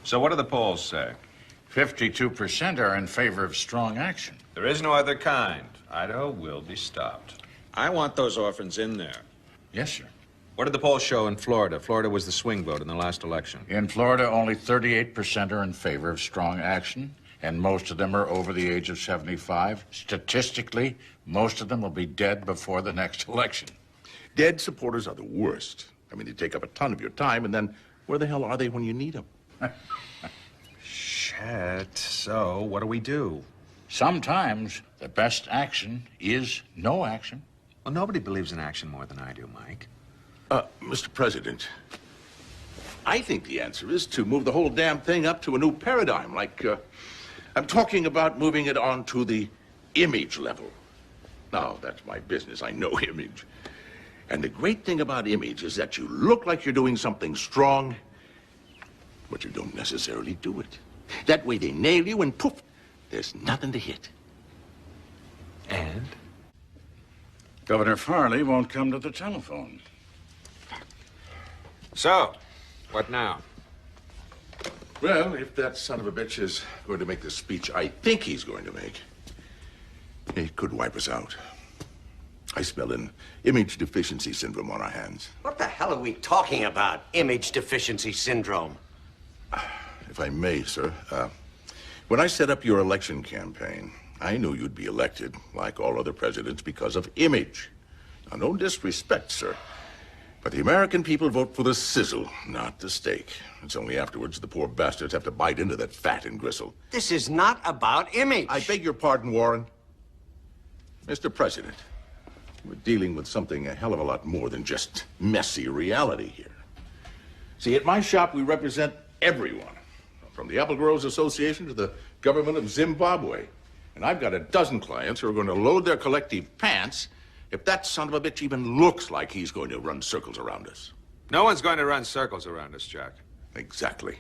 So what do the polls say? 52% are in favor of strong action. There is no other kind. Idaho will be stopped. I want those orphans in there. Yes, sir. What did the polls show in Florida? Florida was the swing vote in the last election. In Florida, only 38% are in favor of strong action, and most of them are over the age of 75. Statistically, most of them will be dead before the next election. Dead supporters are the worst. I mean, they take up a ton of your time, and then where the hell are they when you need them? Shit. So, what do we do? Sometimes the best action is no action. Well, nobody believes in action more than I do, Mike. Mr. President, I think the answer is to move the whole damn thing up to a new paradigm. I'm talking about moving it on to the image level. Now, that's my business. I know image. And the great thing about image is that you look like you're doing something strong, but you don't necessarily do it. That way they nail you and poof, there's nothing to hit. And? Governor Farley won't come to the telephone. So, what now? Well, if that son of a bitch is going to make the speech I think he's going to make, he could wipe us out. I smell an image deficiency syndrome on our hands. What the hell are we talking about? Image deficiency syndrome. If I may, sir, when I set up your election campaign, I knew you'd be elected, like all other presidents, because of image. Now, no disrespect, sir, but the American people vote for the sizzle, not the steak. It's only afterwards the poor bastards have to bite into that fat and gristle. This is not about image. I beg your pardon, Warren. Mr. President, we're dealing with something a hell of a lot more than just messy reality here. See, at my shop, we represent everyone, from the Apple Growers Association to the government of Zimbabwe. And I've got a dozen clients who are going to load their collective pants if that son of a bitch even looks like he's going to run circles around us. No one's going to run circles around us, Jack. Exactly.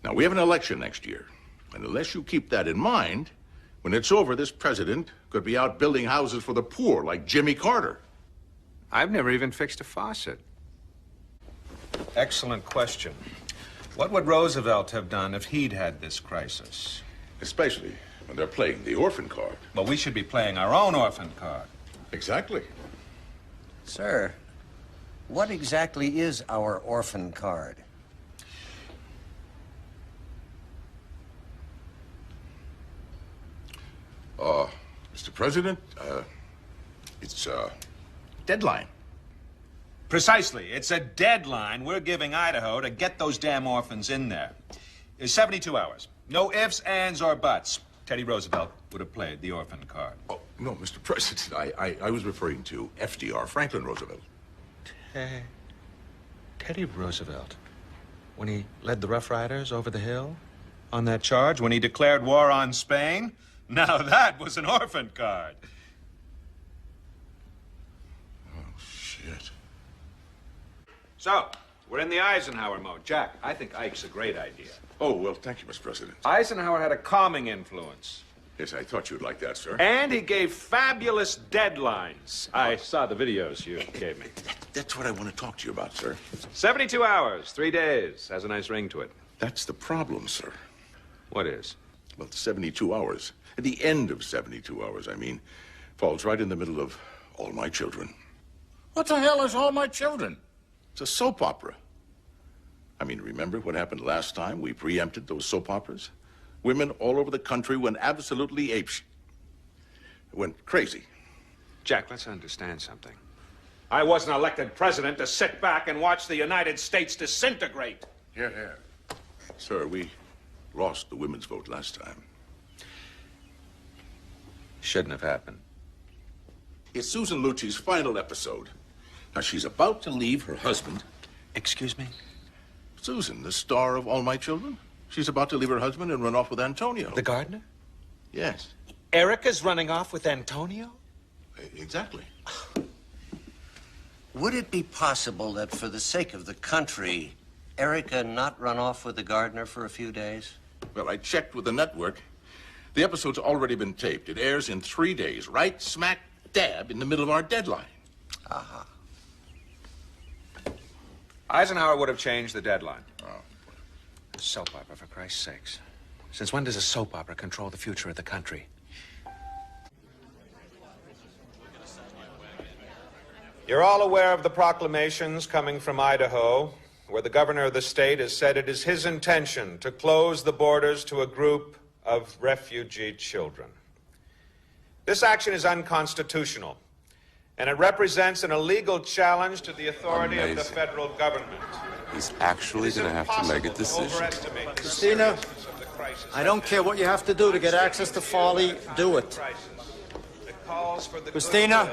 Now, we have an election next year. And unless you keep that in mind, when it's over, this president could be out building houses for the poor like Jimmy Carter. I've never even fixed a faucet. Excellent question. What would Roosevelt have done if he'd had this crisis? Especially when they're playing the orphan card. Well, we should be playing our own orphan card. Exactly. Sir, what exactly is our orphan card? Mr. President, it's a deadline. Precisely. It's a deadline we're giving Idaho to get those damn orphans in there. It's 72 hours. No ifs, ands, or buts. Teddy Roosevelt would have played the orphan card. Oh, no, Mr. President, I was referring to FDR, Franklin Roosevelt. Teddy Roosevelt? When he led the Rough Riders over the hill? On that charge? When he declared war on Spain? Now that was an orphan card. Oh, shit. So, we're in the Eisenhower mode. Jack, I think Ike's a great idea. Oh, well, thank you, Mr. President. Eisenhower had a calming influence. Yes, I thought you'd like that, sir. And he gave fabulous deadlines. I saw the videos you gave me. That's what I want to talk to you about, sir. 72 hours, 3 days. Has a nice ring to it. That's the problem, sir. What is? Well, 72 hours. At the end of 72 hours, I mean, falls right in the middle of All My Children. What the hell is All My Children? It's a soap opera. I mean, remember what happened last time we preempted those soap operas? Women all over the country went absolutely apeshit. Went crazy. Jack, let's understand something. I wasn't elected president to sit back and watch the United States disintegrate. Here. Sir, we lost the women's vote last time. Shouldn't have happened. It's Susan Lucci's final episode. Now, she's about to leave her husband. Excuse me? Susan, the star of All My Children. She's about to leave her husband and run off with Antonio. The gardener? Yes. Erica's running off with Antonio? Exactly. Would it be possible that for the sake of the country, Erica not run off with the gardener for a few days? Well, I checked with the network. The episode's already been taped. It airs in 3 days, right smack dab in the middle of our deadline. Uh-huh. Eisenhower would have changed the deadline. Oh. soap opera, for Christ's sakes? Since when does a soap opera control the future of the country? You're all aware of the proclamations coming from Idaho, where the governor of the state has said it is his intention to close the borders to a group of refugee children. This action is unconstitutional, and it represents an illegal challenge to the authority of the federal government. He's actually going to have to make a decision. Christina, I don't care what you have to do to get access to Farley, do it. Christina?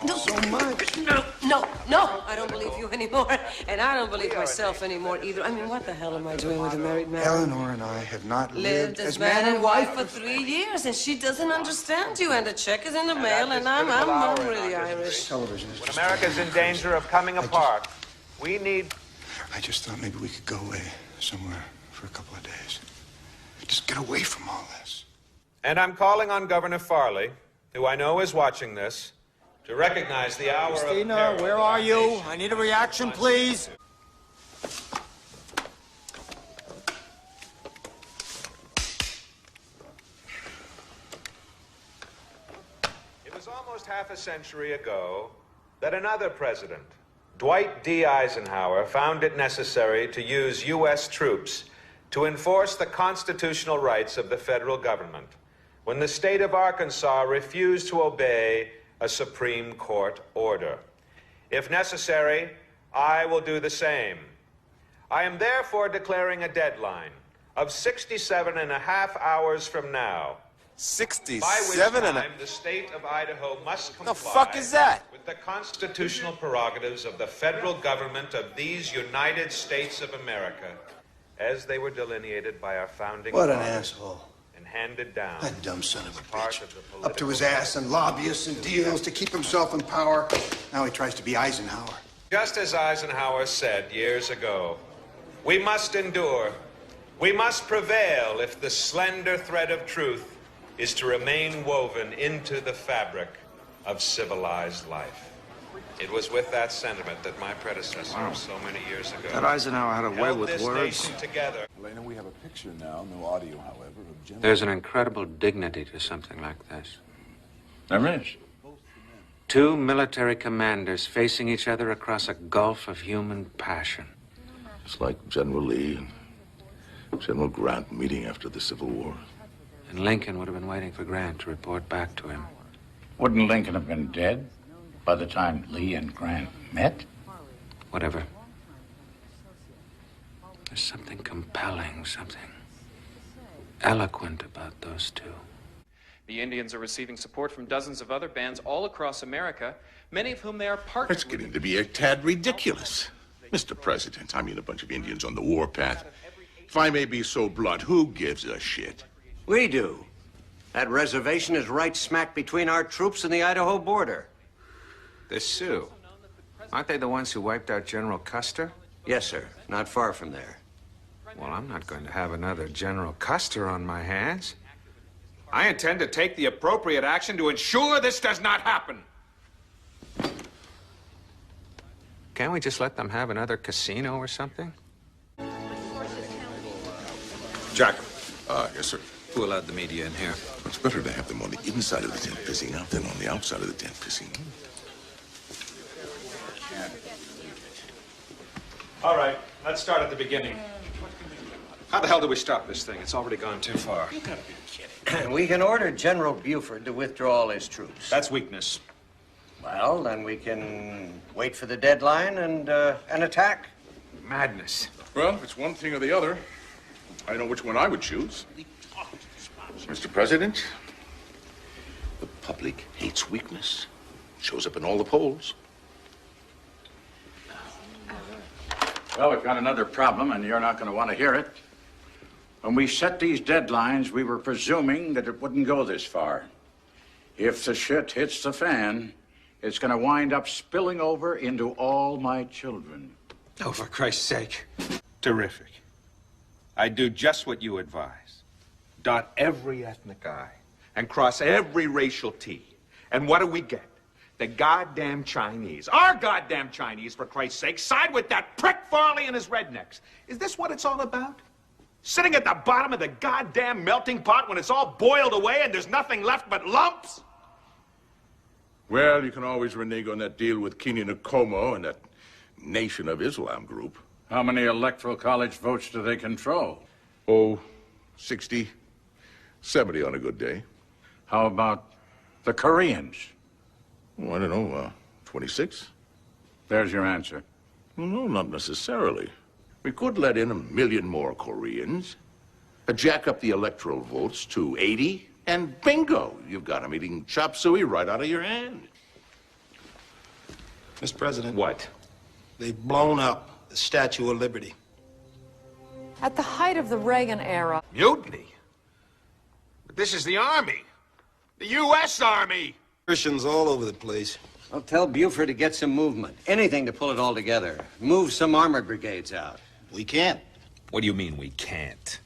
No, so much. No, I don't believe you anymore. And I don't believe myself anymore either. I mean, what the hell am I doing with a married man? Eleanor and I have not lived as man and wife for 3 years, and she doesn't understand you. And the check is in the mail, and I'm really Irish. Television is When America's in danger of coming apart, we need... I just thought maybe we could go away somewhere for a couple of days. Just get away from all this. And I'm calling on Governor Farley, who I know is watching this, to recognize the hour Christina, of peril. where are you? I need a reaction, please. It was almost half a century ago that another president, Dwight D. Eisenhower, found it necessary to use U.S. troops to enforce the constitutional rights of the federal government when the state of Arkansas refused to obey a Supreme Court order. If necessary, I will do the same. I am therefore declaring a deadline of 67 and a half hours from now, 67 by which time the state of Idaho must comply The fuck is that? with the constitutional prerogatives of the federal government of these United States of America as they were delineated by our founding What an fathers asshole. and handed down. That dumb son of a part bitch. of the political Up to his ass in lobbyists and deals to keep himself in power. Now he tries to be Eisenhower. Just as Eisenhower said years ago, we must endure. We must prevail if the slender thread of truth is to remain woven into the fabric of civilized life. It was with that sentiment that my predecessor so many years ago That Eisenhower had a way held with this words. nation together. Elena, we have a picture now, no audio, however, of General... There's an incredible dignity to something like this. There is. Two military commanders facing each other across a gulf of human passion. It's like General Lee and General Grant meeting after the Civil War. And Lincoln would have been waiting for Grant to report back to him. Wouldn't Lincoln have been dead by the time Lee and Grant met? Whatever. There's something compelling, something eloquent about those two. The Indians are receiving support from dozens of other bands all across America, many of whom they are partners It's getting to be a tad ridiculous. Mr. President, I mean a bunch of Indians on the warpath. If I may be so blunt, who gives a shit? We do. That reservation is right smack between our troops and the Idaho border. The Sioux. Aren't they the ones who wiped out General Custer? Yes, sir. Not far from there. Well, I'm not going to have another General Custer on my hands. I intend to take the appropriate action to ensure this does not happen. Can't we just let them have another casino or something? Jack. Yes, sir. Who allowed the media in here? It's better to have them on the inside of the tent pissing out than on the outside of the tent pissing in. All right, let's start at the beginning. How the hell do we stop this thing? It's already gone too far. You gotta be kidding. We can order General Buford to withdraw all his troops. That's weakness. Well, then we can wait for the deadline and attack. Madness. Well, it's one thing or the other. I know which one I would choose. Mr. President, the public hates weakness. Shows up in all the polls. Well, we've got another problem, and you're not going to want to hear it. When we set these deadlines, we were presuming that it wouldn't go this far. If the shit hits the fan, it's going to wind up spilling over into all my children. Oh, for Christ's sake. Terrific. I do just what you advise. Dot every ethnic I and cross every racial T. And what do we get? The goddamn Chinese, our goddamn Chinese, for Christ's sake, side with that prick Farley and his rednecks. Is this what it's all about? Sitting at the bottom of the goddamn melting pot when it's all boiled away and there's nothing left but lumps? Well, you can always renege on that deal with Kini Nkomo and that Nation of Islam group. How many electoral college votes do they control? Oh, 60, 70 on a good day. How about the Koreans? Oh, I don't know, 26? There's your answer. Well, no, not necessarily. We could let in 1 million more Koreans, jack up the electoral votes to 80, and bingo, you've got them eating chop suey right out of your hand. Mr. President. What? They've blown up the Statue of Liberty. At the height of the Reagan era. Mutiny? But this is the Army. The U.S. Army! Christians all over the place. Well, tell Buford to get some movement. Anything to pull it all together. Move some armored brigades out. We can't. What do you mean we can't?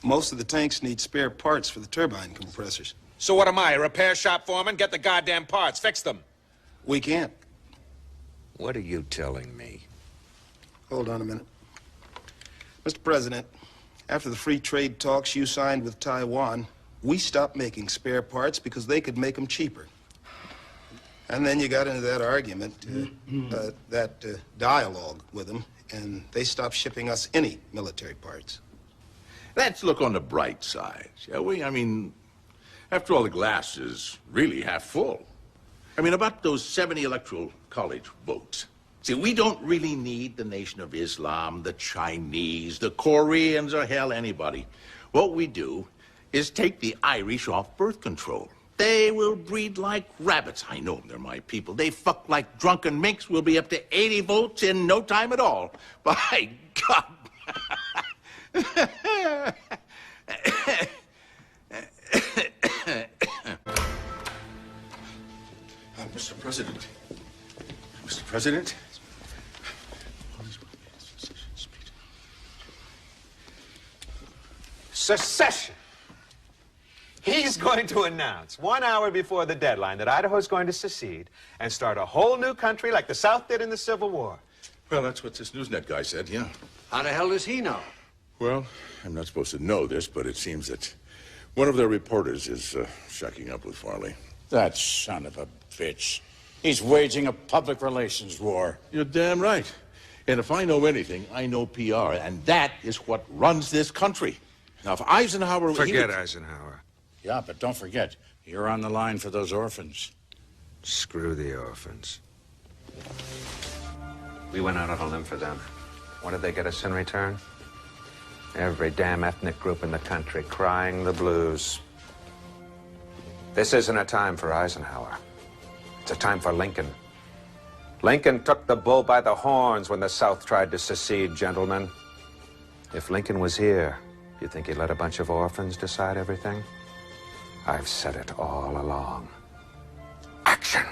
Most of the tanks need spare parts for the turbine compressors. So what am I, a repair shop foreman? Get the goddamn parts, fix them. We can't. What are you telling me? Hold on a minute. Mr. President, after the free trade talks you signed with Taiwan, we stopped making spare parts because they could make them cheaper. And then you got into that argument, dialogue with them, and they stopped shipping us any military parts. Let's look on the bright side, shall we? I mean, after all, the glass is really half full. I mean, about those 70 electoral college votes. See, we don't really need the Nation of Islam, the Chinese, the Koreans, or hell, anybody. What we do is take the Irish off birth control. They will breed like rabbits. I know they're my people. They fuck like drunken minks. We'll be up to 80 votes in no time at all. By God. Mr. President. Mr. President. Secession. He's going to announce 1 hour before the deadline that Idaho's going to secede and start a whole new country like the South did in the Civil War. Well, that's what this Newsnet guy said, yeah. How the hell does he know? Well, I'm not supposed to know this, but it seems that one of their reporters is shacking up with Farley. That son of a bitch. He's waging a public relations war. You're damn right. And if I know anything, I know PR, and that is what runs this country. Now, if Eisenhower... Forget Eisenhower. Yeah, but don't forget, you're on the line for those orphans. Screw the orphans. We went out on a limb for them. What did they get us in return? Every damn ethnic group in the country crying the blues. This isn't a time for Eisenhower. It's a time for Lincoln. Lincoln took the bull by the horns when the South tried to secede, gentlemen. If Lincoln was here, you think he'd let a bunch of orphans decide everything? I've said it all along. Action!